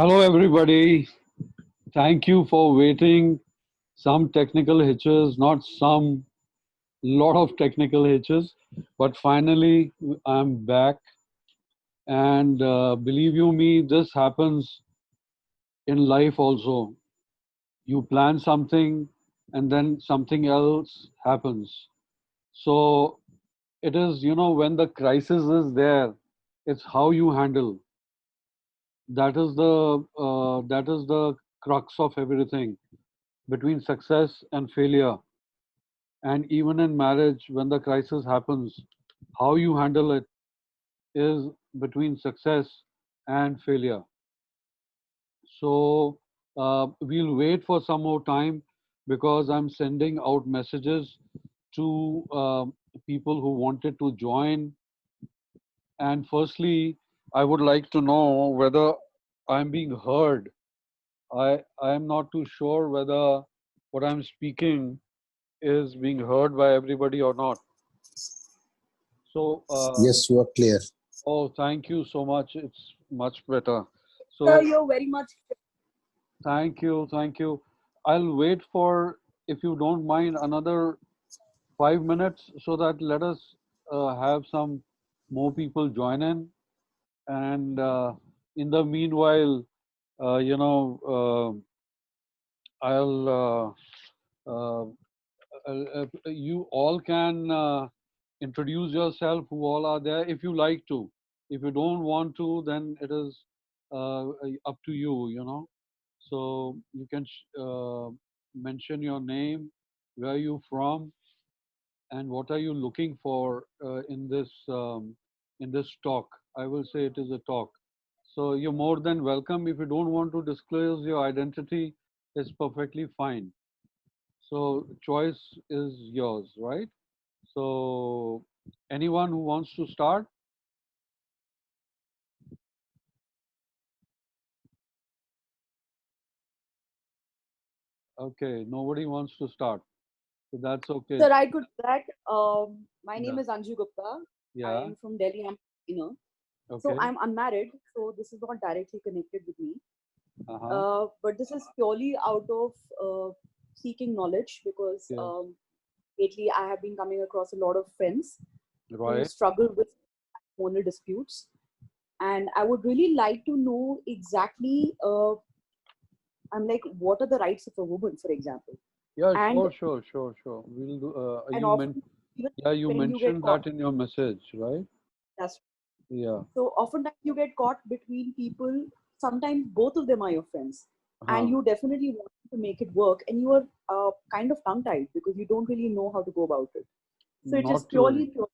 Hello, everybody. Thank you for waiting. Some technical hitches, not some, lot of technical hitches, but finally I'm back. And believe you me, this happens in life also. You plan something and then something else happens. So it is, when the crisis is there, it's how you handle. That is the crux of everything between success and failure. And even in marriage, when the crisis happens, how you handle it is between success and failure. So we'll wait for some more time because I'm sending out messages to people who wanted to join. And firstly, I would like to know whether I'm being heard. I am not too sure whether what I'm speaking is being heard by everybody or not. So, Yes, you are clear. oh, thank you so much. It's much better. Sir, So, you're very much. thank you, thank you. I'll wait for, if you don't mind, another 5 minutes so that let us have some more people join in. And in the meanwhile, uh, you know, I'll, uh, you all can introduce yourself, who all are there, if you like to. If you don't want to, then it is up to you. So you can mention your name, where you from, and what are you looking for in this talk. I will say it is a talk. So you're more than welcome. If you don't want to disclose your identity, it's perfectly fine. So choice is yours, right? So anyone who wants to start? Okay, nobody wants to start. So that's okay. Sir, I could do that. My name Yeah. is Anju Gupta. I Yeah. am from Delhi. I'm So Okay. I'm unmarried. So this is not directly connected with me. Uh-huh. But this is purely out of seeking knowledge because Yes. lately I have been coming across a lot of friends who Right. struggle with hormonal disputes, and I would really like to know exactly. I'm like, what are the rights of a woman, for example? Yeah, And sure. We'll do, often even yeah, you when you get mentioned caught, that in your message, right? that's Yeah. so oftentimes you get caught between people. Sometimes both of them are your friends, and Huh. you definitely want to make it work, and you are kind of tongue-tied because you don't really know how to go about it. So it is Not to, purely tongue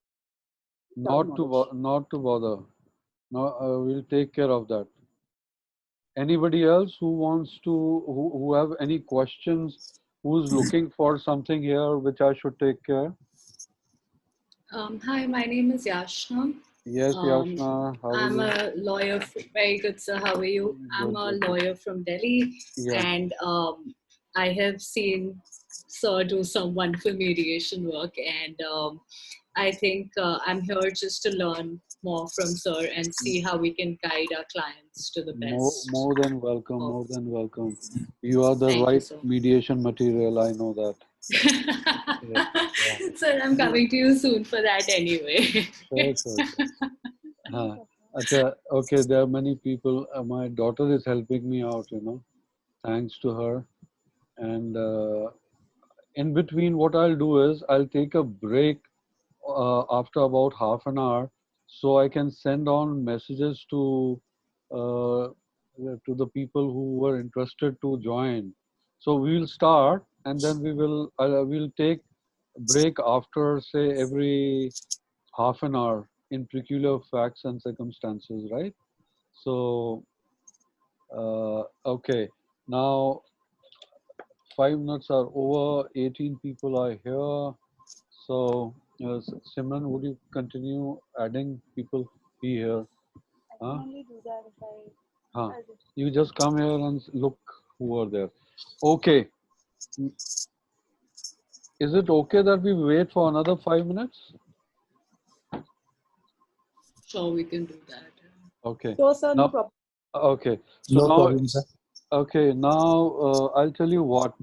knowledge. not to bother. No, we'll take care of that. Anybody else who wants to, who have any questions, who's looking for something here which I should take care? Hi, my name is Yashna. Yes, Um, Yashna, how are I'm you? a lawyer. Very good, sir. How are you? I'm Good, a good. lawyer from Delhi, Yeah. and I have seen sir do some wonderful mediation work. And I think I'm here just to learn more from sir and see how we can guide our clients to the best. More than welcome, Of, more than welcome. You are the thank you, right sir. mediation material, I know that. Yeah, yeah. Sir, I'm coming to you soon for that anyway. Sure. Acha, okay, there are many people. My daughter is helping me out, thanks to her. And in between, what I'll do is I'll take a break after about half an hour, so I can send on messages uh, to the people who were interested to join. So we will start, and then we'll take break after, say, every half an hour in peculiar facts and circumstances, right? So okay, now 5 minutes are over. 18 people are here. So, Simran, would you continue adding people be here? I Huh? can only do that if Huh. I do. You just come here and look who are there. Okay. Is it okay that we wait for another 5 minutes? Sure, we can do that. Okay. Sure, sir, no Now, problem. Okay. So No now, problem, sir. okay, now I'll tell you what.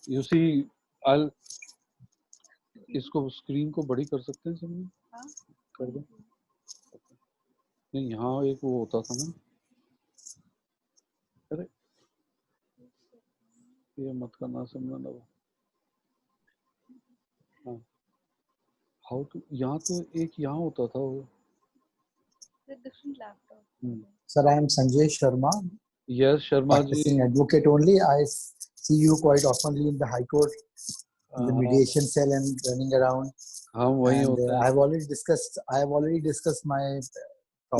You see, I'll इसको screen को बड़ी कर सकते हैं sir में? कर दो। नहीं, यहाँ एक वो होता था ना। अरे ये मत करना समझना वो। हाँ। हाउ टू, यहाँ तो एक यहाँ होता था वो। Sir, I am Sanjay Sharma, yes Sharma ji. practicing advocate only. I see you quite oftenly in the High Court, in the हाँ, mediation cell and running around. हम वही And होते I हैं। have already discussed my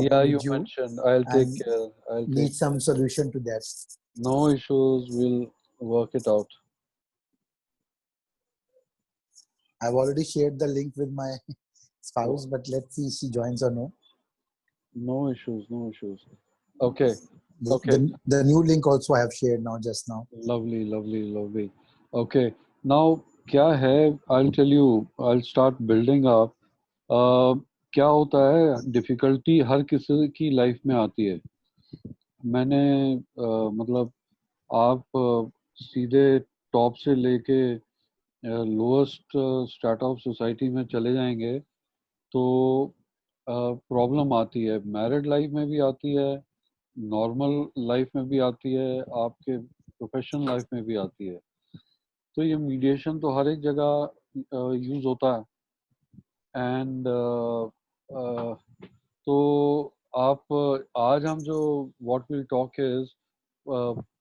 Yeah, problem you with you mentioned. I'll take and care. I'll need take some solution to that. no issues. We'll work it out. I've already shared the link with my spouse, but let's see if she joins or no. No issues. No issues. Okay. The, Okay. the new link also I have shared now, just now. Lovely, lovely, lovely. Okay. Now, क्या है? I'll tell you. I'll start building up. क्या होता है? Difficulty हर किसी की life में आती है. मैंने मतलब आप सीधे टॉप से लेके लोएस्ट स्ट्रैटा ऑफ सोसाइटी में चले जाएंगे तो प्रॉब्लम आती है. मैरिड लाइफ में भी आती है, नॉर्मल लाइफ में भी आती है, आपके प्रोफेशनल लाइफ में भी आती है. तो ये मीडिएशन तो हर एक जगह यूज होता है. एंड तो आप आज हम जो what will talk is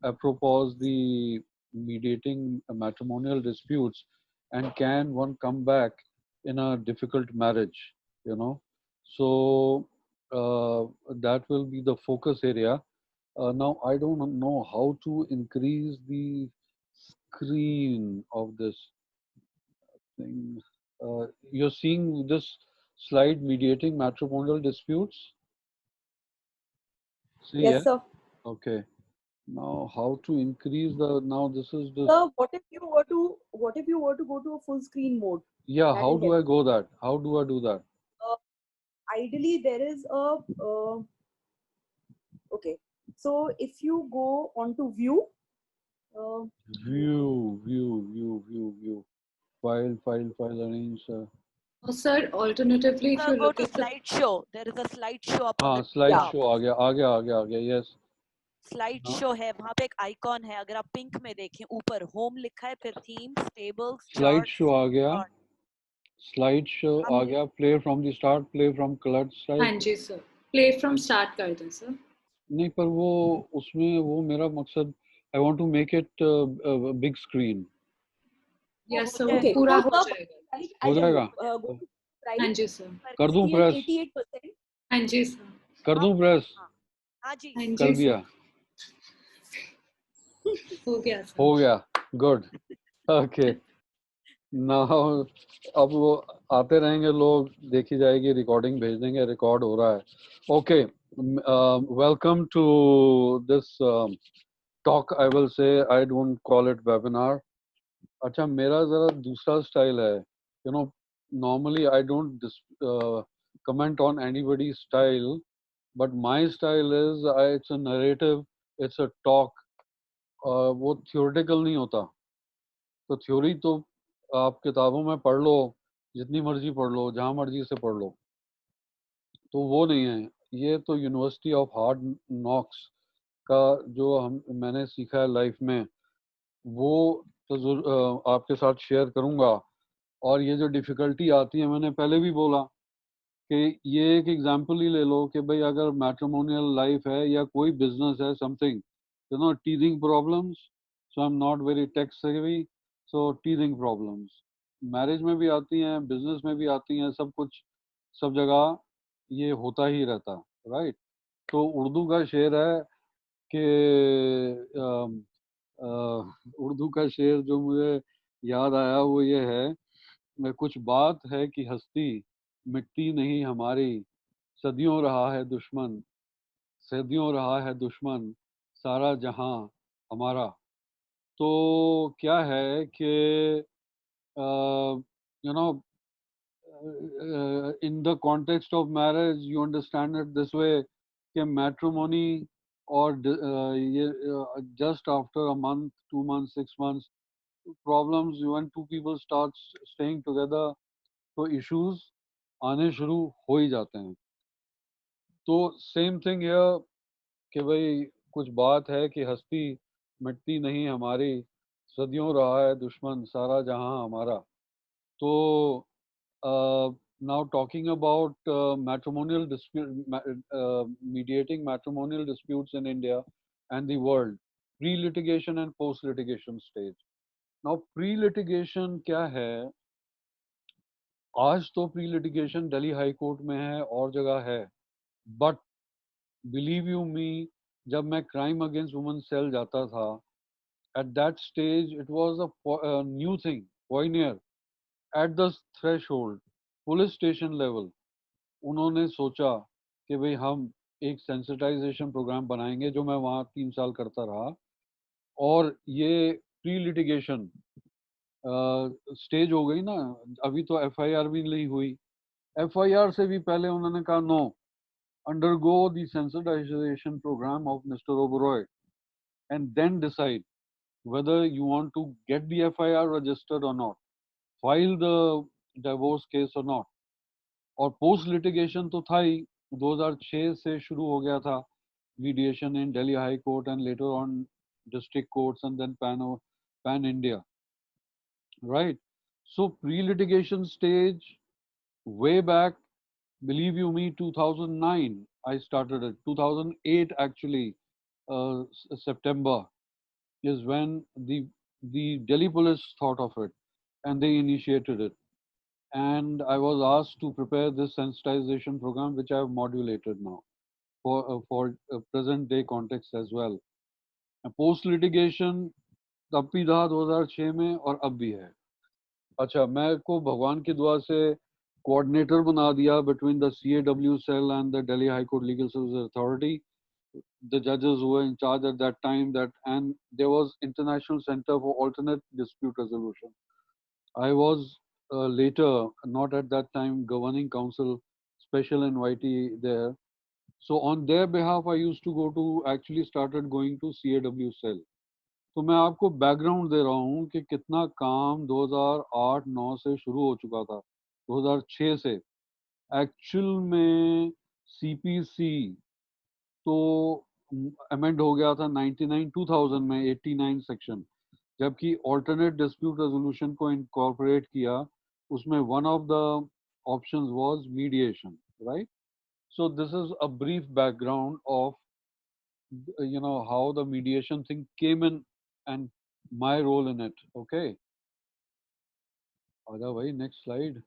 apropos the mediating matrimonial disputes, and can one come back in a difficult marriage, you know. So that will be the focus area. Now I don't know how to increase the screen of this thing. You're seeing this slide, mediating matrimonial disputes? See, Yes, yeah? sir. Okay. Now how to increase the, now this is the, Sir, what if you were to go to a full screen mode? yeah, That how will do I help. go that? How do I do that? Ideally, there is a okay. So if you go onto view, View. File, arrange. Sir, alternatively, if Sir, you go look to at the slideshow. There is a slideshow up on हाँ, the slide yeah. top. show आ गया. Yes. Slideshow है वहाँ पे एक icon है. अगर आप pink में देखें ऊपर होम लिखा है, फिर themes, tables, Slide charts, show आ गया. chart. Slide show हम आ गया. Play from the start. Play from colored slide. हाँ जी सर, प्ले फ्रॉम स्टार्ट कर दें सर. नहीं, पर वो उसमें वो मेरा मकसद, I want to make it a big screen. Yes sir, हो वो Okay. पूरा So, हो sir, जाएगा. हो I'll tell you. जाएगा. Go to हाँ price. जी सर. कर दूं See, प्रेस? 88%. हाँ जी सर. कर दूं प्रेस? हाँ जी. हाँ कर जी दिया. सर, हो गया सर. हो गया. Good. Okay. Now अब वो आते रहेंगे लोग, देखी जाएगी, रिकॉर्डिंग भेज देंगे, रिकॉर्ड हो रहा है. Okay. Welcome to this talk. I will say, I don't call it webinar. अच्छा, मेरा जरा दूसरा स्टाइल है. You know, normally I don't comment on anybody's style, but my style is, it's a narrative, it's a talk. वो theoretical नहीं होता. तो theory तो आप किताबों में पढ़ लो, जितनी मर्जी पढ़ लो, जहाँ मर्जी से पढ़ लो, तो वो नहीं है. ये तो यूनिवर्सिटी ऑफ हार्ड नॉक्स का जो मैंने सीखा है लाइफ में, वो तो आपके साथ शेयर करूँगा. और ये जो डिफ़िकल्टी आती है, मैंने पहले भी बोला कि ये एक एग्जांपल ही ले लो कि भाई अगर मैट्रिमोनियल लाइफ है या कोई बिजनेस है, something, you know, टीजिंग problems. So I am not very tech savvy. So टीजिंग problems marriage में भी आती हैं, बिजनेस में भी आती हैं, सब कुछ, सब जगह ये होता ही रहता है, राइट. तो उर्दू का शेर है कि उर्दू का शेर जो मुझे याद आया वो ये है, कुछ बात है कि हस्ती मिटती नहीं हमारी, सदियों रहा है दुश्मन, सदियों रहा है दुश्मन, सारा जहां हमारा. तो क्या है कि you know, in the context of marriage, you understand it this way कि मैट्रिमोनी और ये just after a month, 2 months, 6 months, problems when two people start staying together, तो issues आने शुरू हो ही जाते हैं. तो सेम थिंग हियर कि भाई कुछ बात है कि हस्ती मिटती नहीं हमारी, सदियों रहा है दुश्मन सारा जहां हमारा. तो now talking about matrimonial dispute, mediating matrimonial disputes in India and the world, pre-litigation and post-litigation stage. Now pre-litigation क्या है? आज तो pre-litigation दिल्ली हाई कोर्ट में है और जगह है, but believe you me, जब मैं crime against women cell जाता था, at that stage it was a new thing, pioneer. At the threshold, police station level, उन्होंने सोचा कि भाई हम एक सेंसिटाइजेशन प्रोग्राम बनाएंगे, जो मैं वहाँ 3 साल करता रहा. और ये प्री लिटिगेशन स्टेज हो गई ना, अभी तो एफआईआर भी नहीं हुई. एफआईआर से भी पहले उन्होंने कहा no, undergo the sensitization program of Mr. Oberoi and then decide whether you want to get the FIR registered or not, file the divorce case or not. और पोस्ट लिटिगेशन तो था ही, 2006 से शुरू हो गया था mediation in Delhi High Court and later on district courts and then pan India, right? So pre-litigation stage way back, believe you me, 2009 I started it. 2008 actually, September is when the Delhi police thought of it and they initiated it. And I was asked to prepare this sensitization program, which I have modulated now for present day context as well. Post litigation तब भी था 2006 में और अब भी है. अच्छा, मैं को भगवान की दुआ से कोऑर्डिनेटर बना दिया between the CAW cell and the Delhi High Court Legal Services Authority. The judges who were in charge at that time, and there was International Center for Alternate Dispute Resolution. I was later, not at that time, governing council, special invitee there. So on their behalf, I used to go to, actually started going to CAW cell. तो मैं आपको background दे रहा हूँ कि कितना काम 2008-9 से शुरू हो चुका था, 2006 से. एक्चुअल में CPC तो अमेंड हो गया था 99-2000 में 89 सेक्शन, जबकि ऑल्टरनेट डिस्प्यूट रेजोल्यूशन को इनकॉर्पोरेट किया. उसमें one of the options was mediation, right? So this is a brief background of how the mediation thing came in and my role in it. Okay, आजा भाई, next slide.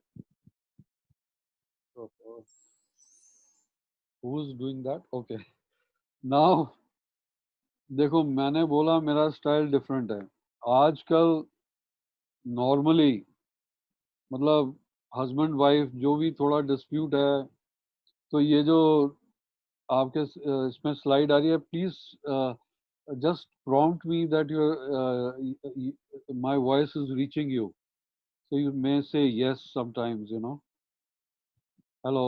Who is doing that? Okay, now देखो, मैंने बोला मेरा style different है. आजकल normally मतलब husband wife जो भी थोड़ा डिस्प्यूट है, तो ये जो आपके इसमें स्लाइड आ रही है, please just prompt me that my voice is reaching you, so you may say yes sometimes. Hello.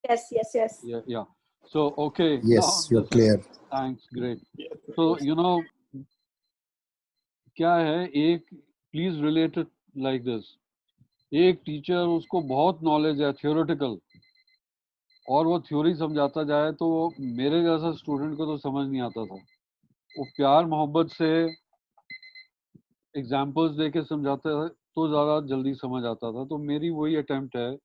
Yes, yes, yes. Yeah. So okay. Yes, now you're clear. Thanks, great. So क्या है, एक please relate it like this. एक teacher, उसको बहुत knowledge है theoretical, और वो theory समझाता जाए तो मेरे जैसा स्टूडेंट को तो समझ नहीं आता था. वो प्यार मोहब्बत से एग्जाम्पल्स देके समझाता है तो ज़्यादा जल्दी समझ आता था. तो मेरी वही अटेम्प्ट है.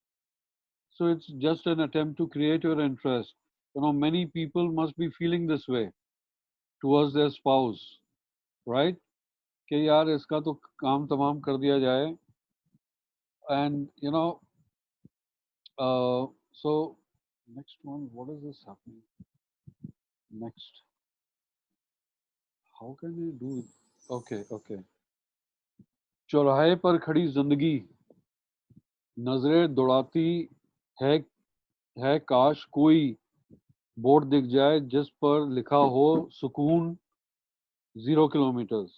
So it's just an attempt to create your interest. many people must be feeling this way towards their spouse, right? कि यार इसका तो काम तमाम कर दिया जाए. And so next one, what is this happening next? How can I do it? Okay. चौराहे पर खड़ी जिंदगी नजरें दौड़ाती है काश कोई बोर्ड दिख जाए जिस पर लिखा हो सुकून 0 किलोमीटर्स.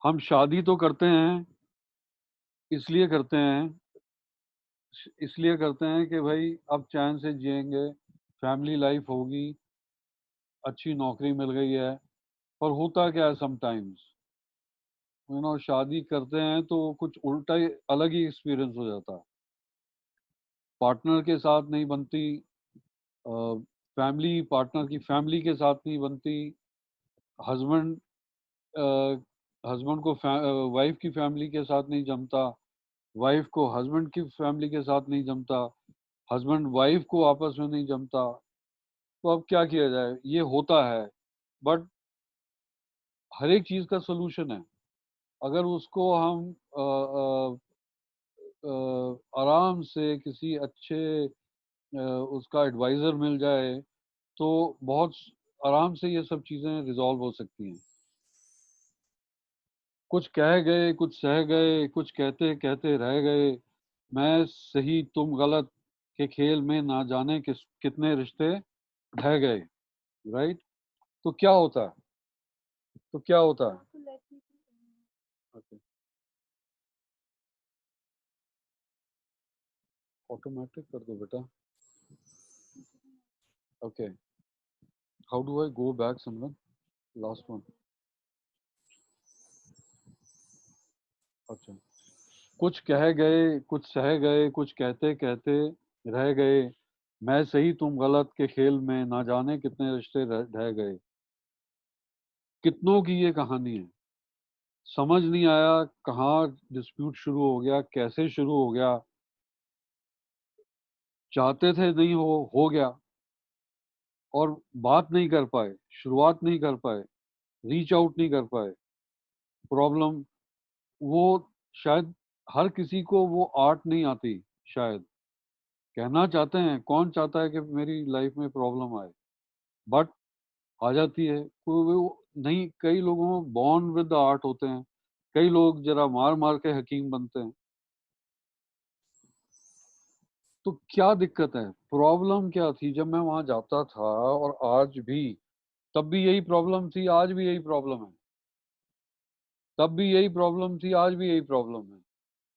हम शादी तो करते हैं इसलिए करते हैं कि भाई अब चैन से जिएंगे, फैमिली लाइफ होगी, अच्छी नौकरी मिल गई है, पर होता क्या है समटाइम्स, शादी करते हैं तो कुछ उल्टा ही अलग ही एक्सपीरियंस हो जाता है। पार्टनर के साथ नहीं बनती, फैमिली पार्टनर की फैमिली के साथ नहीं बनती, हस्बैंड हस्बैंड को वाइफ की फैमिली के साथ नहीं जमता, वाइफ को हस्बैंड की फैमिली के साथ नहीं जमता, हस्बैंड वाइफ को आपस में नहीं जमता। तो अब क्या किया जाए, ये होता है, बट हर एक चीज का सोल्यूशन है। अगर उसको हम आराम से किसी अच्छे उसका एडवाइजर मिल जाए तो बहुत आराम से ये सब चीजें रिजॉल्व हो सकती हैं। कुछ कह गए, कुछ सह गए, कुछ कहते कहते रह गए, मैं सही तुम गलत के खेल में ना जाने कितने रिश्ते ढह गए। राइट? तो क्या होता है, तो क्या होता है? Okay. ऑटोमेटिक कर दो बेटा। Okay, how do I go back Simran, last one. अच्छा, कुछ कह गए, कुछ सह गए, कुछ कहते कहते रह गए, मैं सही तुम गलत के खेल में ना जाने कितने रिश्ते ढह गए। कितनों की ये कहानी है, समझ नहीं आया कहाँ डिस्प्यूट शुरू हो गया, कैसे शुरू हो गया, चाहते थे नहीं हो गया, और बात नहीं कर पाए, शुरुआत नहीं कर पाए, रीच आउट नहीं कर पाए। प्रॉब्लम वो, शायद हर किसी को वो आर्ट नहीं आती, शायद कहना चाहते हैं, कौन चाहता है कि मेरी लाइफ में प्रॉब्लम आए, बट आ जाती है। कोई वो नहीं, कई लोगों बॉर्न विद द आर्ट होते हैं, कई लोग जरा मार मार के हकीम बनते हैं। तो क्या दिक्कत है, प्रॉब्लम क्या थी जब मैं वहां जाता था, और आज भी, तब भी यही प्रॉब्लम थी, आज भी यही प्रॉब्लम है, तब भी यही प्रॉब्लम थी, आज भी यही प्रॉब्लम है,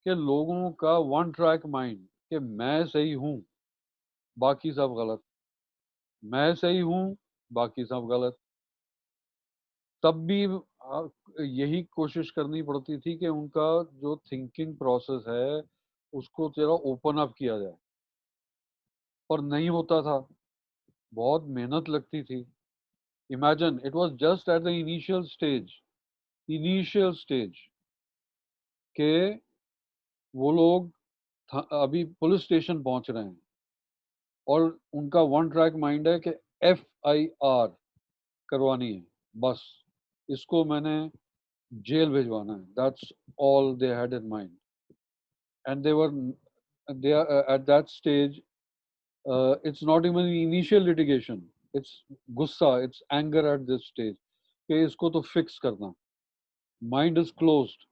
कि लोगों का वन ट्रैक माइंड, कि मैं सही हूं, बाकी सब गलत, मैं सही हूं, बाकी सब गलत। तब भी यही कोशिश करनी पड़ती थी कि उनका जो थिंकिंग प्रोसेस है उसको जरा ओपन अप किया जाए, पर नहीं होता था, बहुत मेहनत लगती थी। Imagine, it was just at the initial stage के वो लोग अभी पुलिस स्टेशन पहुंच रहे हैं, और उनका वन ट्रैक माइंड है कि FIR करवानी है, बस इसको मैंने जेल भिजवाना है, that's all they had in mind. And they are at that stage, it's not even initial litigation, it's गुस्सा, it's anger at this stage कि इसको तो फिक्स करना। Mind is closed,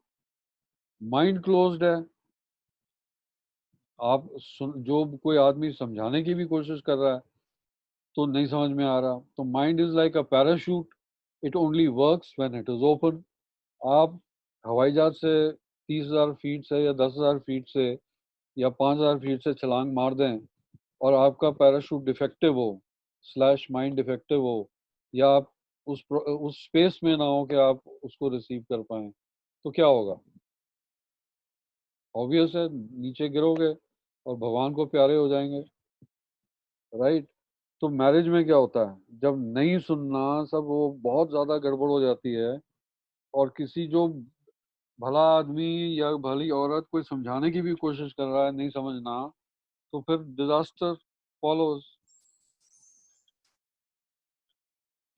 mind closed है। आप जो कोई आदमी समझाने की भी कोशिश कर रहा है तो नहीं समझ में आ रहा, तो mind is like a parachute, it only works when it is open. आप हवाई जहाज से 30,000 फीट से या 10,000 फीट से या 5,000 फीट से छलांग मार दें, और आपका पैराशूट डिफेक्टिव हो, स्लैश माइंड डिफेक्टिव हो, या आप उस स्पेस में ना हो कि आप उसको रिसीव कर पाए, तो क्या होगा? ऑब्वियस है, नीचे गिरोगे और भगवान को प्यारे हो जाएंगे। राइट? तो मैरिज में क्या होता है, जब नहीं सुनना, सब वो बहुत ज्यादा गड़बड़ हो जाती है, और किसी जो भला आदमी या भली औरत कोई समझाने की भी कोशिश कर रहा है, नहीं समझना, तो फिर डिजास्टर फॉलोज।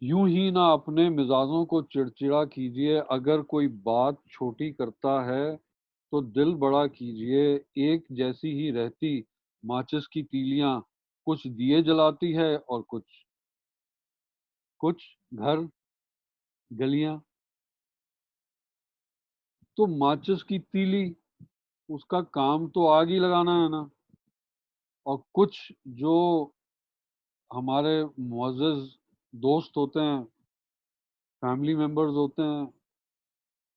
यूं ही ना अपने मिजाजों को चिड़चिड़ा कीजिए, अगर कोई बात छोटी करता है तो दिल बड़ा कीजिए। एक जैसी ही रहती माचिस की तीलियां, कुछ दिए जलाती है और कुछ घर गलियां। तो माचिस की तीली, उसका काम तो आग ही लगाना है ना, और कुछ जो हमारे मुअज़्ज़ज़ दोस्त होते हैं, फैमिली मेंबर्स होते हैं,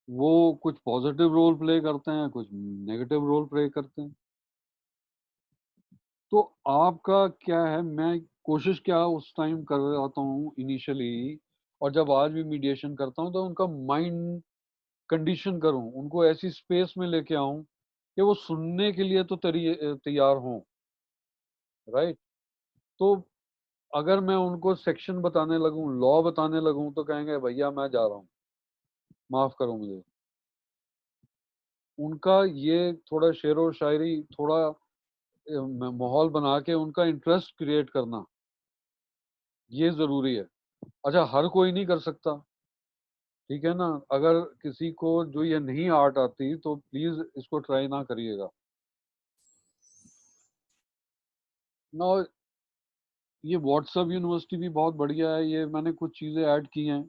वो कुछ पॉजिटिव रोल प्ले करते हैं, कुछ नेगेटिव रोल प्ले करते हैं। तो आपका क्या है, मैं कोशिश क्या उस टाइम कर रहा हूँ इनिशियली, और जब आज भी मीडिएशन करता हूँ, तो उनका माइंड कंडीशन करूँ, उनको ऐसी स्पेस में लेके आऊँ कि वो सुनने के लिए तो तैयार हों, राइट। तो अगर मैं उनको सेक्शन बताने लगूं, लॉ बताने लगूं, तो कहेंगे भैया मैं जा रहा हूँ, माफ करो मुझे। उनका ये थोड़ा शेर और शायरी, थोड़ा माहौल बना के उनका इंटरेस्ट क्रिएट करना, ये जरूरी है। अच्छा, हर कोई नहीं कर सकता, ठीक है ना। अगर किसी को जो ये नहीं आर्ट आती, तो प्लीज इसको ट्राई ना करिएगा ना। ये व्हाट्सएप यूनिवर्सिटी भी बहुत बढ़िया है, ये मैंने कुछ चीजें ऐड की हैं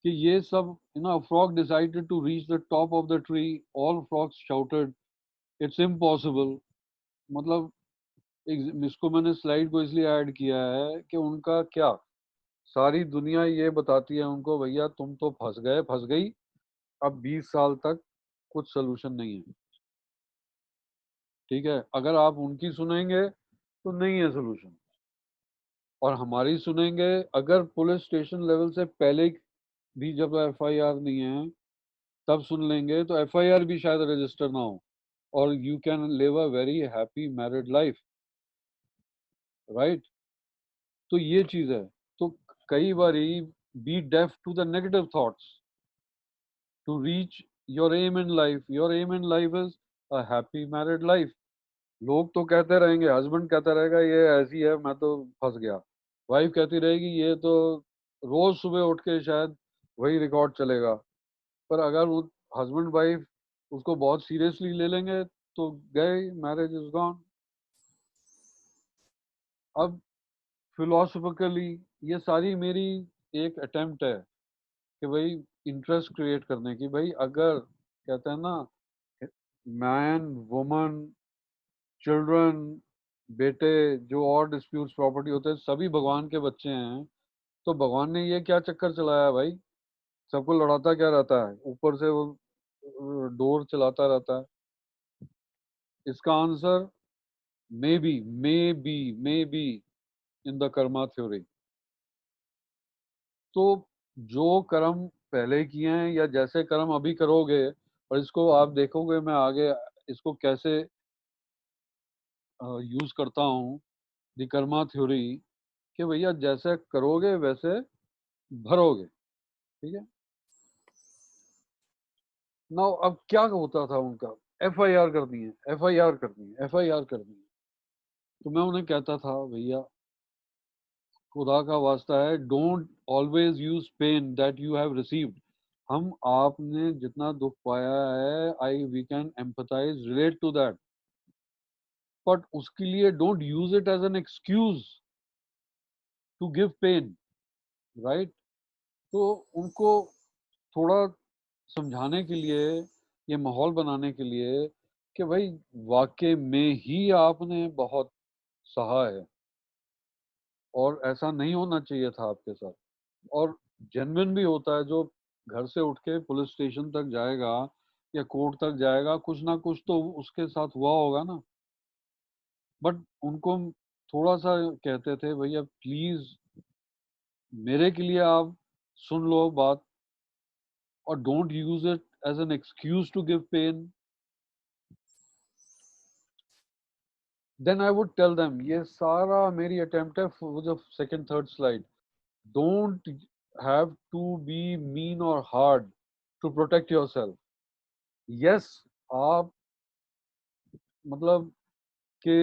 कि ये सब, frog decided to reach the top of the tree, all frogs shouted it's impossible. मतलब इसको मैंने स्लाइड को इसलिए ऐड किया है कि उनका क्या, सारी दुनिया ये बताती है उनको, भैया तुम तो फंस गए, फंस गई, अब 20 साल तक कुछ सोल्यूशन नहीं है, ठीक है। अगर आप उनकी सुनेंगे तो नहीं है सोल्यूशन, और हमारी सुनेंगे, अगर पुलिस स्टेशन लेवल से पहले भी जब एफआईआर नहीं है तब सुन लेंगे, तो एफआईआर भी शायद रजिस्टर ना हो, और you can live a very happy married life, right. तो ये चीज है। तो कई बारी be deaf to the negative thoughts to reach your aim in life. Your aim in life is a happy married life. लोग तो कहते रहेंगे, हस्बैंड कहता रहेगा ये ऐसी है, मैं तो फंस गया, वाइफ कहती रहेगी ये तो, रोज सुबह उठ के शायद वही रिकॉर्ड चलेगा। पर अगर वो हस्बैंड वाइफ उसको बहुत सीरियसली ले लेंगे, तो गए, मैरिज इज गॉन। अब फिलोसफिकली ये सारी मेरी एक अटेम्प्ट है कि भाई इंटरेस्ट क्रिएट करने की। भाई अगर कहते हैं ना, मैन, वुमन, चिल्ड्रन, बेटे, जो और डिस्प्यूट्स प्रॉपर्टी होते हैं, सभी भगवान के बच्चे हैं। तो भगवान ने ये क्या चक्कर चलाया है भाई, सबको लड़ाता क्या रहता है, ऊपर से वो डोर चलाता रहता है। इसका answer may be in the Karma theory. तो जो कर्म पहले किए हैं, या जैसे कर्म अभी करोगे, और इसको आप देखोगे मैं आगे इसको कैसे यूज करता हूँ, द कर्मा थ्योरी, कि भैया जैसे करोगे वैसे भरोगे, ठीक है ना। अब क्या होता था उनका, एफआईआर करनी है, एफआईआर करनी है, एफआईआर करनी है। तो मैं उन्हें कहता था भैया खुदा का वास्ता है, don't always use pain that you have received. हम आपने जितना दुख पाया है, I we can empathise, relate to that, but उसके लिए don't use it as an excuse to give pain, right. तो उनको थोड़ा समझाने के लिए, ये माहौल बनाने के लिए कि भाई वाकई में ही आपने बहुत सहा है, और ऐसा नहीं होना चाहिए था आपके साथ। और जेन्युइन भी होता है, जो घर से उठ के पुलिस स्टेशन तक जाएगा या कोर्ट तक जाएगा, कुछ ना कुछ तो उसके साथ हुआ होगा ना। बट उनको हम थोड़ा सा कहते थे, भैया प्लीज मेरे के लिए आप सुन लो बात, और don't use it as an excuse to give pain. Then I would tell them, ये सारा मेरी अटेम्प्ट है for the second third slide, don't have to be mean और hard to protect yourself. Yes, आप मतलब कि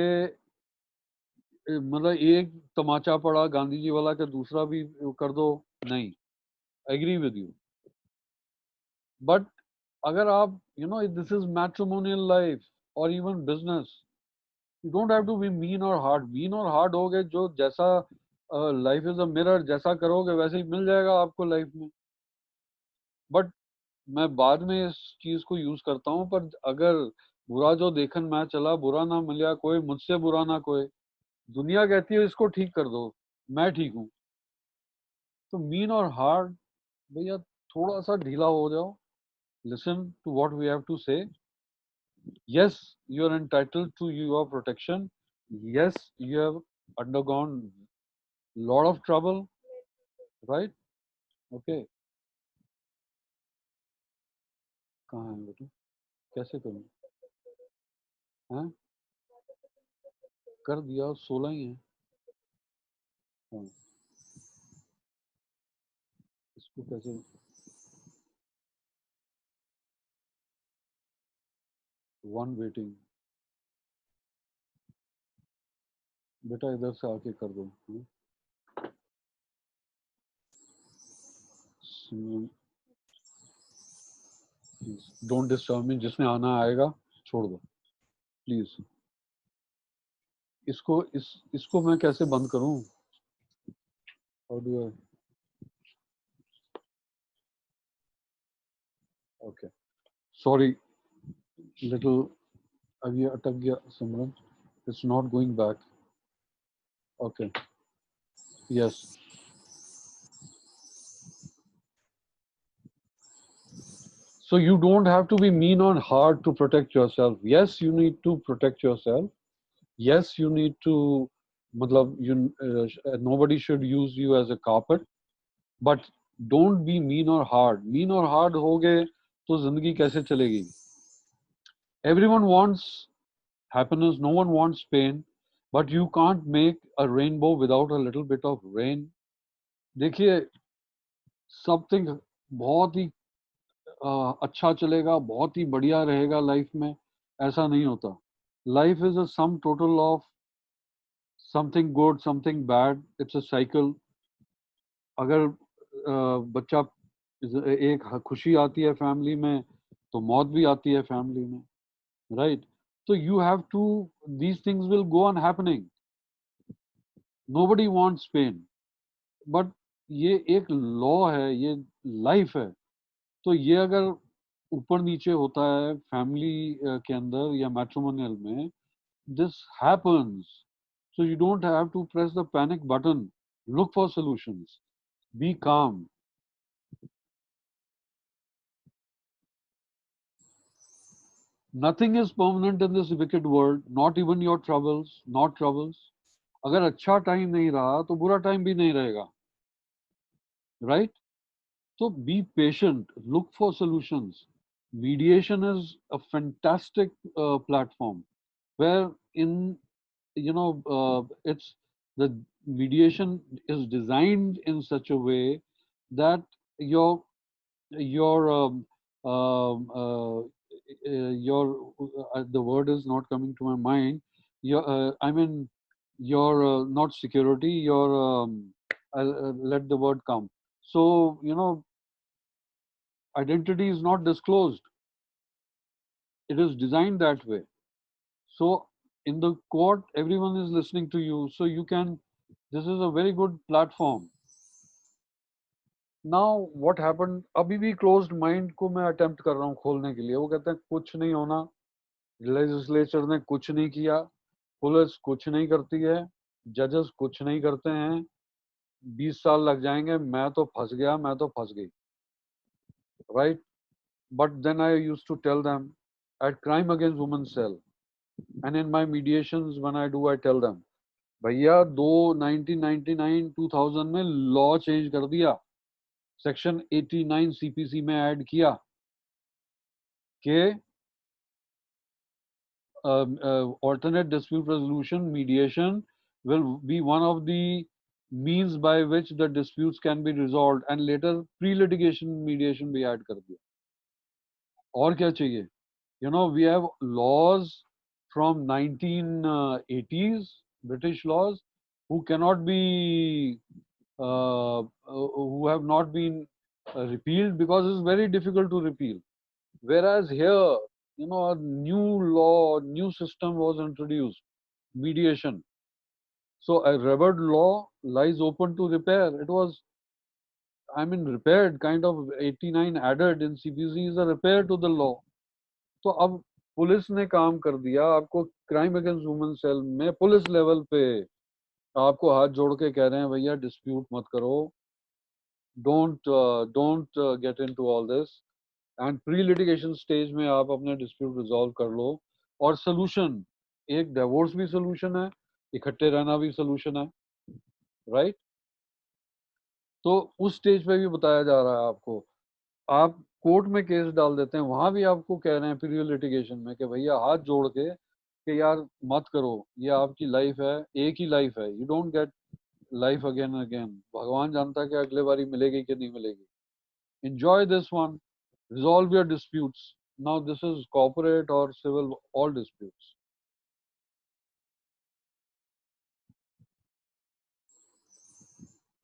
मतलब एक तमाचा पड़ा गांधी जी वाला के दूसरा भी कर दो, नहीं, एग्री विद यू। बट अगर आप दिस इज मैट्रिमोनियल लाइफ और even business, you don't have to be mean और हार्ड। मीन और हार्ड हो गए, जो जैसा लाइफ इज अ मिरर, जैसा करोगे वैसे ही मिल जाएगा आपको लाइफ में। बट मैं बाद में इस चीज को यूज करता हूँ, पर अगर बुरा जो देखन मैं चला, बुरा ना मिला कोई, मुझसे बुरा ना कोई, दुनिया कहती है इसको ठीक कर दो, मैं ठीक हूँ। तो मीन और हार्ड, भैया थोड़ा सा ढीला हो जाओ, listen to what we have to say. yes, you are entitled to your protection, yes, you have undergone lot of trouble, right? Okay. कहाँ है बेटा? कैसे करूँ? हैं? कर दिया, 16 ही है। हाँ, इसको कैसे? One waiting. बेटा इधर से आके कर दो। डोंट डिस्टर्ब मी, जिसने आना आएगा, छोड़ दो प्लीज। इसको मैं कैसे बंद करूं? How do I? Okay, sorry little, अब ये अटक गया Simran, it's not going back. Okay, yes. So you don't have to be mean or hard to protect yourself. Yes, you need to protect yourself. Yes, you need to, matlab, nobody should use you as a carpet, but don't be mean or hard. Mean or hard हो गए तो जिंदगी कैसे चलेगी? Everyone wants happiness, no one wants pain, but you can't make a rainbow without a little bit of rain. देखिए, something बहुत ही अच्छा चलेगा, बहुत ही बढ़िया रहेगा लाइफ में, ऐसा नहीं होता। Life is a sum total of something good, something bad, it's a cycle. अगर बच्चा, एक खुशी आती है फैमिली में तो मौत भी आती है फैमिली में, राइट? तो you have to, these things will go on happening. Nobody wants pain, but ये एक लॉ है, ये लाइफ है। तो ये अगर ऊपर नीचे होता है फैमिली के अंदर या मैट्रिमोनियल में, this happens. So you don't have to press the panic button. Look for solutions. Be calm. Nothing is permanent in this wicked world, not even your troubles, not troubles. अगर अच्छा time नहीं रहा तो बुरा time भी नहीं रहेगा, right? So be patient, look for solutions. Mediation is a fantastic platform where in, it's, the mediation is designed in such a way that your the word is not coming to my mind. Your I mean your not security, your I'll let the word come. So identity is not disclosed. It is designed that way. So in the court, everyone is listening to you. So you can, this is a very good platform. Now what happened, अभी भी closed mind को मैं attempt कर रहा हूँ खोलने के लिए। वो कहते हैं कुछ नहीं होना, legislature ने कुछ नहीं किया, पुलिस कुछ नहीं करती है, जजेस कुछ नहीं करते हैं, 20 साल लग जाएंगे, मैं तो फंस गया, मैं तो फंस गई, right? But then I used to tell them at Crime Against Women Cell, and in my mediations when I do, I tell them, भैया 1999 2000 में लॉ चेंज कर दिया, सेक्शन 89 सीपीसी में ऐड किया कि alternate dispute resolution, mediation will be one of the means by which the disputes can be resolved, and later pre-litigation mediation भी add कर दिया। और क्या चाहिए? We have laws from 1980s, British laws, who cannot be, who have not been repealed because it's very difficult to repeal. Whereas here, a new law, new system was introduced, mediation. So a revert law lies open to repair. It was, repaired, kind of 89 added in CPC is a repair to the law. तो अब police ने काम कर दिया, आपको crime against women cell में police level पे आपको हाथ जोड़ के कह रहे हैं भैया डिस्प्यूट मत करो, don't get into all this, and pre litigation stage में आप अपने डिस्प्यूट रिजॉल्व कर लो। और सोल्यूशन, एक डिवोर्स भी सोल्यूशन है, इकट्ठे रहना भी सोल्यूशन है, राइट? तो उस स्टेज पे भी बताया जा रहा है आपको, आप कोर्ट में केस डाल देते हैं, वहां भी आपको कह रहे हैं प्री लिटिगेशन में कि भैया हाथ जोड़ के कि यार मत करो, ये आपकी लाइफ है, एक ही लाइफ है, you don't get life again and again. भगवान जानता है कि अगले बारी मिलेगी कि नहीं मिलेगी। Enjoy this one, resolve your disputes. Now this is corporate or civil, all disputes.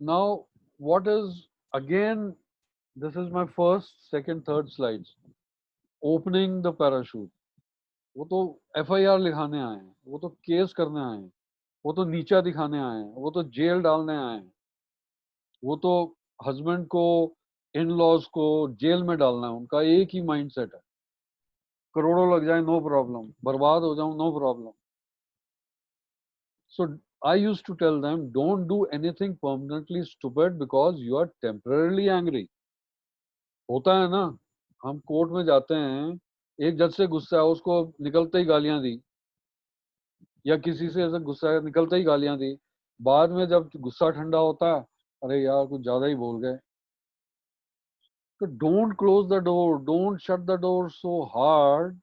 Now what is, again, this is my first, second, third slides. Opening the parachute. वो तो FIR लिखाने आए हैं, वो तो केस करने आए हैं, वो तो नीचा दिखाने आए हैं, वो तो जेल डालने आए हैं, वो तो हस्बैंड को, इन लॉज को जेल में डालना है, उनका एक ही माइंडसेट है, करोड़ों लग जाए नो प्रॉब्लम, बर्बाद हो जाऊं no problem. So I used to tell them, don't do anything permanently stupid because you are temporarily angry. होता है ना, हम कोर्ट में जाते हैं, एक जज से गुस्सा है, उसको निकलते ही गालियां दी, या किसी से ऐसा गुस्सा है निकलते ही गालियां दी, बाद में जब गुस्सा ठंडा होता है, अरे यार कुछ ज्यादा ही बोल गए। तो don't close the door, don't shut the door so hard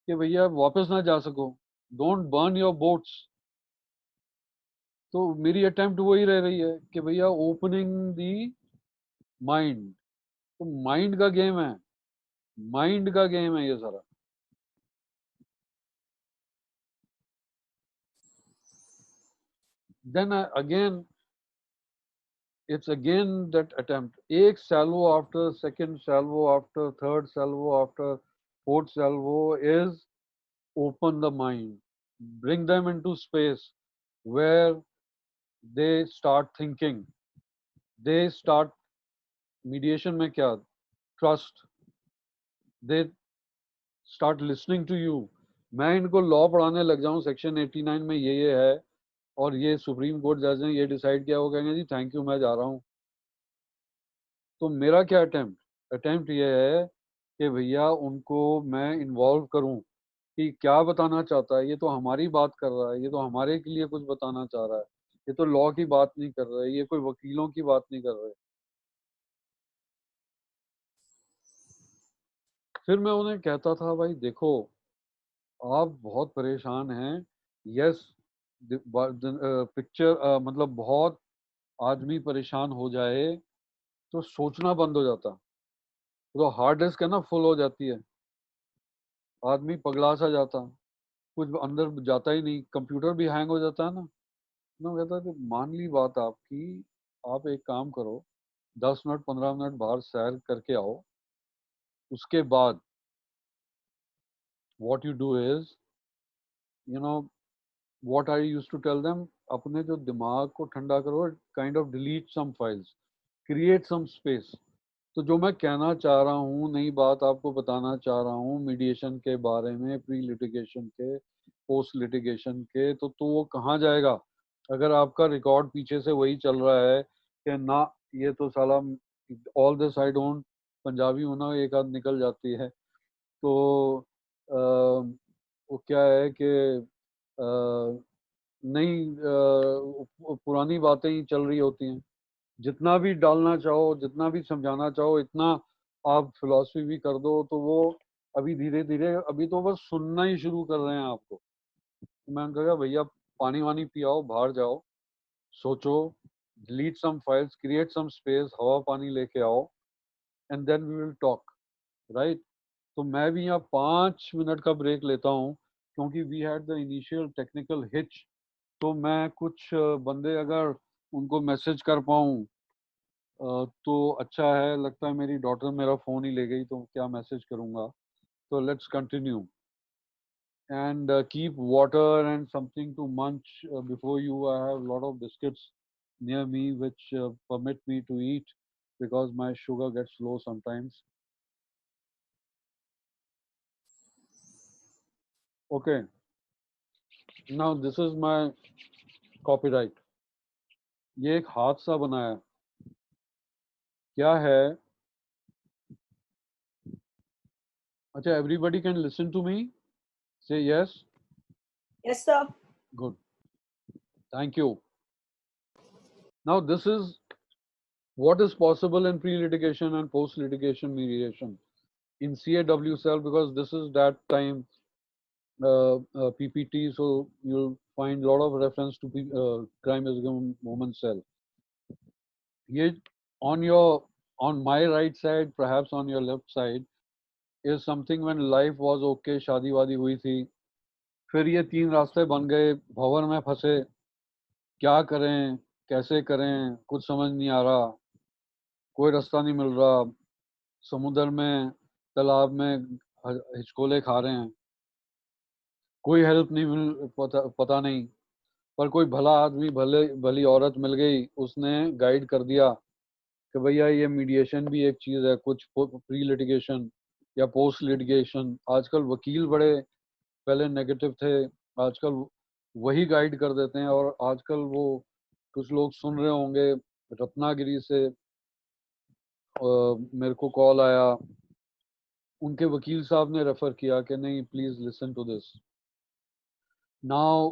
कि भैया वापस ना जा सको, डोंट बर्न योर बोट्स। तो मेरी अटेम्प्ट वही रह रही है कि भैया ओपनिंग दी माइंड। तो माइंड का गेम है, माइंड का गेम है ये सारा। Then again it's again that attempt, एक salvo after second salvo after third salvo after fourth salvo is open the mind, bring them into space where they start thinking, they start mediation में क्या, trust, they start listening to you। मैं इनको law पढ़ाने लग जाऊं, section 89 में ये है और ये सुप्रीम कोर्ट जज ने ये डिसाइड किया, वो कहेंगे जी थैंक यू मैं जा रहा हूँ। तो मेरा क्या अटेम्प्ट, अटेम्प्ट ये है कि भैया उनको मैं इन्वॉल्व करूं कि क्या बताना चाहता है, ये तो हमारी बात कर रहा है, ये तो हमारे के लिए कुछ बताना चाह रहा है, ये तो लॉ की बात नहीं कर रहा है, ये कोई वकीलों की बात नहीं कर रहे। फिर मैं उन्हें कहता था भाई देखो आप बहुत परेशान हैं, यस, पिक्चर मतलब बहुत आदमी परेशान हो जाए तो सोचना बंद हो जाता, तो हार्ड डिस्क है ना फुल हो जाती है, आदमी पगला सा जाता, कुछ अंदर जाता ही नहीं, कंप्यूटर भी हैंग हो जाता है ना। ना कहता है कि मान ली बात आपकी, आप एक काम करो, 10 मिनट 15 मिनट बाहर सैर करके आओ, उसके बाद what you do is, you know what I used to tell them, अपने जो दिमाग को ठंडा करो, kind of delete some files, create some space. तो जो मैं कहना चाह रहा हूँ, नई बात आपको बताना चाह रहा हूँ मीडिएशन के बारे में, प्री लिटिगेशन के, पोस्ट लिटिगेशन के, तो वो कहाँ जाएगा अगर आपका रिकॉर्ड पीछे से वही चल रहा है कि ना ये तो साला all this I don't, Punjabi होना एक आध निकल जाती है। तो वो क्या है कि नई पुरानी बातें ही चल रही होती हैं, जितना भी डालना चाहो, जितना भी समझाना चाहो, इतना आप फिलॉसफी भी कर दो, तो वो अभी धीरे धीरे, अभी तो बस सुनना ही शुरू कर रहे हैं आपको। तो मैंने कहा भैया पानी वानी पियाओ, बाहर जाओ, सोचो, delete some files, create some space, हवा पानी लेके आओ, and then we will talk, right? तो मैं भी यहाँ 5 मिनट का ब्रेक लेता हूँ क्योंकि we had the initial technical hitch. तो मैं कुछ बंदे अगर उनको मैसेज कर पाऊँ तो अच्छा है, लगता है मेरी डॉटर मेरा फ़ोन ही ले गई, तो क्या मैसेज करूँगा। तो let's continue and keep water and something to munch before you. I have a lot of biscuits near me which permit me to eat because my sugar gets low sometimes. Okay, now this is my copyright. ये एक हाथ सा बनाया, क्या है? अच्छा, everybody can listen to me, say yes. Yes, sir. Good. Thank you. Now, this is what is possible in pre-litigation and post-litigation mediation in CAWCL, because this is that time PPT, so you'll find a lot of reference to crime against women cell. Ye, on my right side, perhaps on your left side, is something when life was okay, शादी वादी हुई थी, फिर ये 3 रास्ते बन गए, भंवर में फंसे, क्या करें, कैसे करें, कुछ समझ नहीं आ रहा, कोई रास्ता नहीं मिल रहा, समुद्र में, तालाब में हिचकोले खा रहे हैं, कोई हेल्प नहीं मिल पता नहीं, पर कोई भला आदमी, भली औरत मिल गई, उसने गाइड कर दिया कि भैया ये मीडिएशन भी एक चीज़ है, कुछ प्री लिटिगेशन या पोस्ट लिटिगेशन। आजकल वकील बड़े पहले नेगेटिव थे, आजकल वही गाइड कर देते हैं। और आजकल वो कुछ लोग सुन रहे होंगे, रत्नागिरी से मेरे को कॉल आया, उनके वकील साहब ने रेफर किया कि नहीं please listen to this now,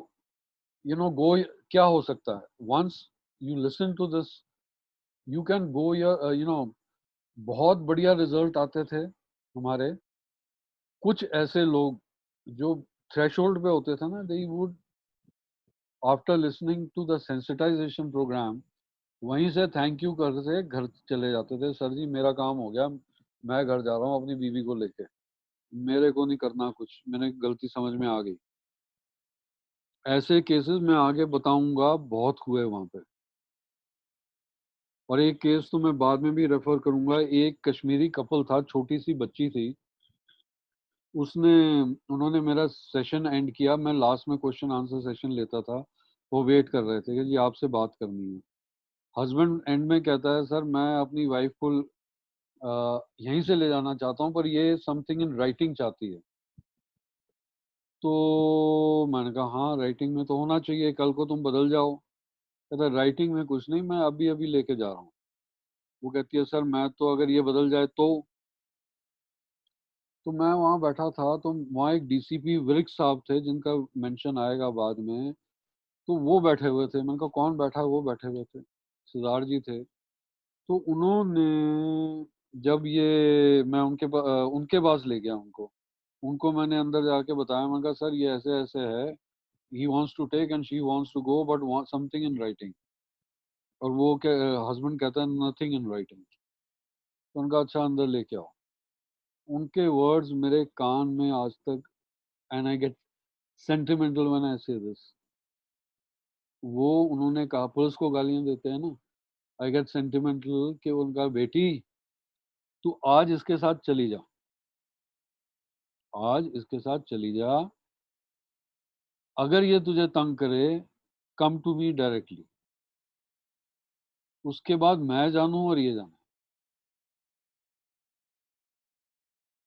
you know go, क्या हो सकता है, once you listen to this you can go you know, बहुत बढ़िया रिजल्ट आते थे हमारे। कुछ ऐसे लोग जो थ्रेशोल्ड पे होते थे ना, they would after listening to the sensitization programme वहीं से थैंक यू करते घर चले जाते थे, सर जी मेरा काम हो गया, मैं घर जा रहा हूँ अपनी बीवी को लेके, मेरे को नहीं करना कुछ, मैंने गलती समझ में आ गई। ऐसे केसेस मैं आगे बताऊंगा, बहुत हुए वहां पे। और एक केस तो मैं बाद में भी रेफर करूंगा। एक कश्मीरी कपल था, छोटी सी बच्ची थी, उन्होंने मेरा सेशन एंड किया, मैं लास्ट में क्वेश्चन आंसर सेशन लेता था, वो वेट कर रहे थे कि जी आपसे बात करनी है। हस्बैंड एंड में कहता है, सर मैं अपनी वाइफ को यहीं से ले जाना चाहता हूँ, पर ये समथिंग इन राइटिंग चाहती है। तो मैंने कहा हाँ राइटिंग में तो होना चाहिए, कल को तुम बदल जाओ। कहता है राइटिंग में कुछ नहीं, मैं अभी अभी लेके जा रहा हूँ। वो कहती है सर मैं तो अगर ये बदल जाए तो मैं वहाँ बैठा था, तो वहाँ एक डीसीपी विर्क साहब थे, जिनका मेंशन आएगा बाद में, तो वो बैठे हुए थे। मैंने कहा कौन बैठा है? वो बैठे हुए थे, सरदार जी थे। तो उन्होंने जब ये मैं उनके पास ले गया उनको मैंने अंदर जाके बताया, मैंने कहा सर ये ऐसे ऐसे है, he wants to take and she wants to go but want something in writing. और वो हस्बैंड कहता है नथिंग इन राइटिंग। तो उनका अच्छा अंदर लेके आओ। उनके वर्ड्स मेरे कान में आज तक, and I get sentimental when I से दिस। वो उन्होंने कहा, पुलिस को गालियां देते हैं ना, आई गेट सेंटिमेंटल कि उनका बेटी तू आज इसके साथ चली जा, आज इसके साथ चली जा, अगर ये तुझे तंग करे कम टू मी डायरेक्टली, उसके बाद मैं जानूं और ये जानूं।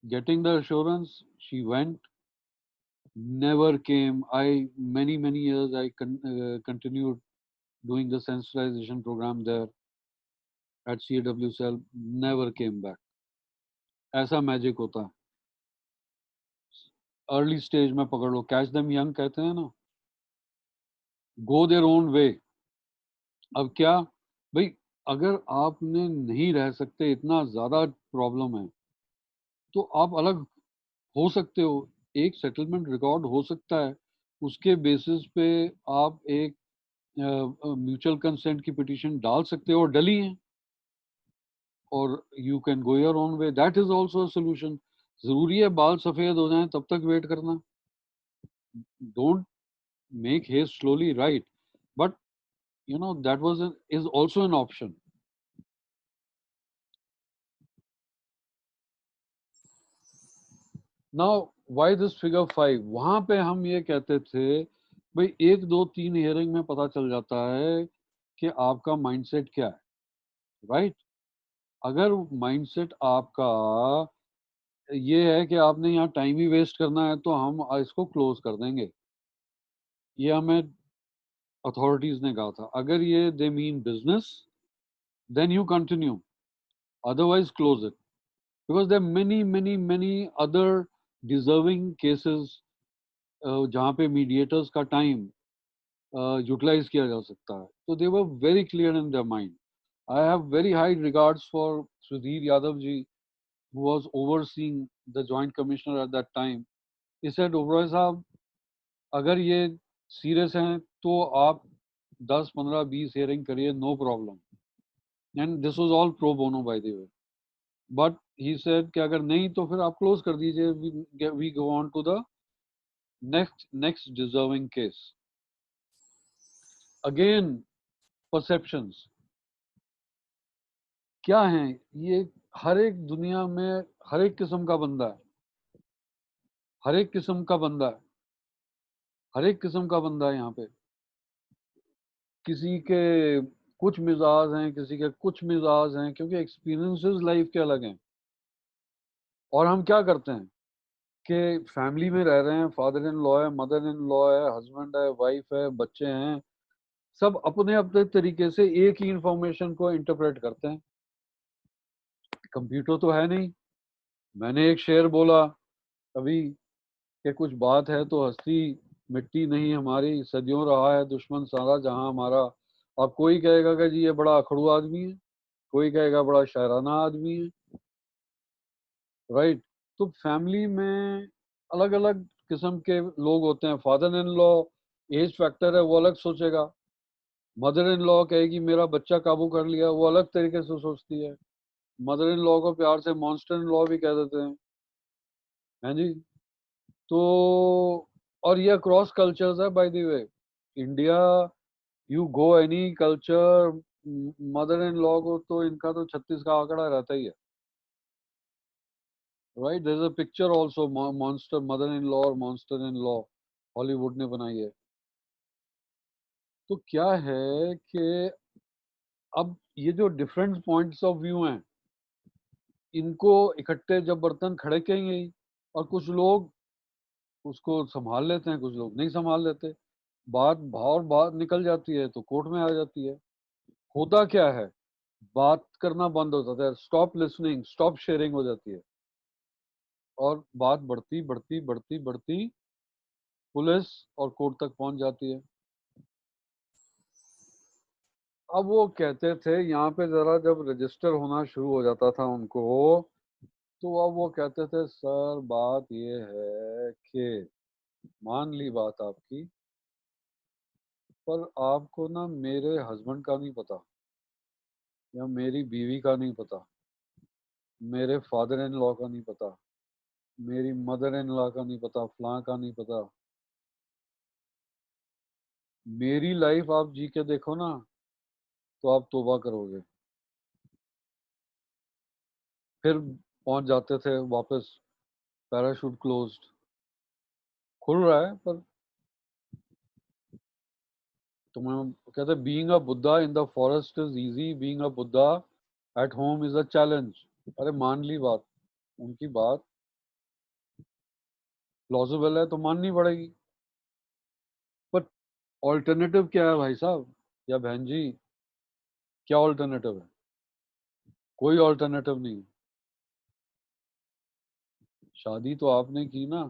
Getting the assurance, she went, never came. I many years I continued doing the sensitization program there at CWCL, never came back. ऐसा मैजिक होता है। अर्ली स्टेज में पकड़ लो, कैच देम यंग कहते हैं ना, गो देयर ओन वे। अब क्या भाई, अगर आपने नहीं रह सकते, इतना ज्यादा प्रॉब्लम है, तो आप अलग हो सकते हो, एक सेटलमेंट रिकॉर्ड हो सकता है, उसके बेसिस पे आप एक म्यूचुअल कंसेंट की पिटीशन डाल सकते हो, और डली है, और you can go your own way, that is also a solution. जरूरी है बाल सफेद हो जाएं तब तक वेट करना? Don't make haste, slowly right, but you know that is also an option. Now why this figure 5? वहां पे हम ये कहते थे भाई 1 2 3 हियरिंग में पता चल जाता है कि आपका माइंडसेट क्या है, राइट? अगर माइंडसेट आपका ये है कि आपने यहाँ टाइम ही वेस्ट करना है, तो हम इसको क्लोज कर देंगे। ये हमें अथॉरिटीज ने कहा था। अगर ये they mean business, then you continue, otherwise close it, because there are many other deserving cases जहाँ पे मीडिएटर्स का टाइम यूटिलाइज किया जा सकता है. तो they were very clear in their mind. I have very high regards for Sudhir Yadav ji, who was overseeing the joint commissioner at that time. He said, Oberoi साहब, अगर ये सीरियस हैं तो आप 10, 15, 20 हेयरिंग करिए, no problem. And this was all pro bono by the way. But he said कि अगर नहीं तो फिर आप क्लोज कर दीजिए. We go on to the next deserving case. Again perceptions क्या हैं ये. हर एक दुनिया में हर एक किस्म का बंदा है, हर एक किस्म का बंदा है, हर एक किस्म का बंदा है यहाँ पे. किसी के कुछ मिजाज हैं, किसी के कुछ मिजाज हैं, क्योंकि एक्सपीरियंसेस लाइफ के अलग हैं. और हम क्या करते हैं कि फैमिली में रह रहे हैं, फादर इन लॉ है, मदर इन लॉ है, हस्बैंड है, वाइफ है, बच्चे हैं, सब अपने अपने तरीके से एक ही इंफॉर्मेशन को इंटरप्रेट करते हैं. कंप्यूटर तो है नहीं. मैंने एक शेर बोला अभी कि कुछ बात है तो हस्ती मिट्टी नहीं हमारी, सदियों रहा है दुश्मन सारा जहां हमारा. अब कोई कहेगा कि जी ये बड़ा अखड़ू आदमी है, कोई कहेगा बड़ा शायराना आदमी है. राइट. तो फैमिली में अलग अलग किस्म के लोग होते हैं. Father in law age factor है, वो अलग सोचेगा. मदर इन लॉ कहेगी मेरा बच्चा काबू कर लिया, वो अलग तरीके से सोचती है. मदर इन लॉ को प्यार से मॉन्स्टर इन लॉ भी कह देते हैं जी. तो और ये अक्रॉस कल्चर्स है bye the way. India, you go any culture, mother in law को तो इनका तो 36 का आंकड़ा रहता ही है. Right. There is a picture also, monster mother in law और मॉन्स्टर इन लॉ, हॉलीवुड ने बनाई है. तो क्या है कि अब ये जो डिफरेंट पॉइंट्स ऑफ व्यू हैं, इनको इकट्ठे जब बर्तन खड़े करेंगे ही, और कुछ लोग उसको संभाल लेते हैं, कुछ लोग नहीं संभाल लेते. बात भाव बात निकल जाती है तो कोर्ट में आ जाती है. होता क्या है, बात करना बंद हो जाता है, स्टॉप लिसनिंग, स्टॉप शेयरिंग हो जाती है, और बात बढ़ती बढ़ती बढ़ती बढ़ती पुलिस और कोर्ट तक पहुंच जाती है. अब वो कहते थे यहाँ पे जरा जब रजिस्टर होना शुरू हो जाता था उनको, तो अब वो कहते थे सर बात ये है कि मान ली बात आपकी, पर आपको ना मेरे हस्बैंड का नहीं पता, या मेरी बीवी का नहीं पता, मेरे फादर इन लॉ का नहीं पता, मेरी मदर इन लॉ का नहीं पता, फलां का नहीं पता. मेरी लाइफ आप जी के देखो ना तो आप तौबा करोगे. फिर पहुंच जाते थे वापस, पैराशूट क्लोज्ड, खुल रहा है पर तुम्हें कहते being a Buddha in the forest is easy, being a Buddha at home is a challenge. अरे मान ली बात, उनकी बात प्लॉजिबल है तो माननी पड़ेगी. पर ऑल्टरनेटिव क्या है भाई साहब या बहन जी, क्या ऑल्टरनेटिव है? कोई ऑल्टरनेटिव नहीं. शादी तो आपने की ना,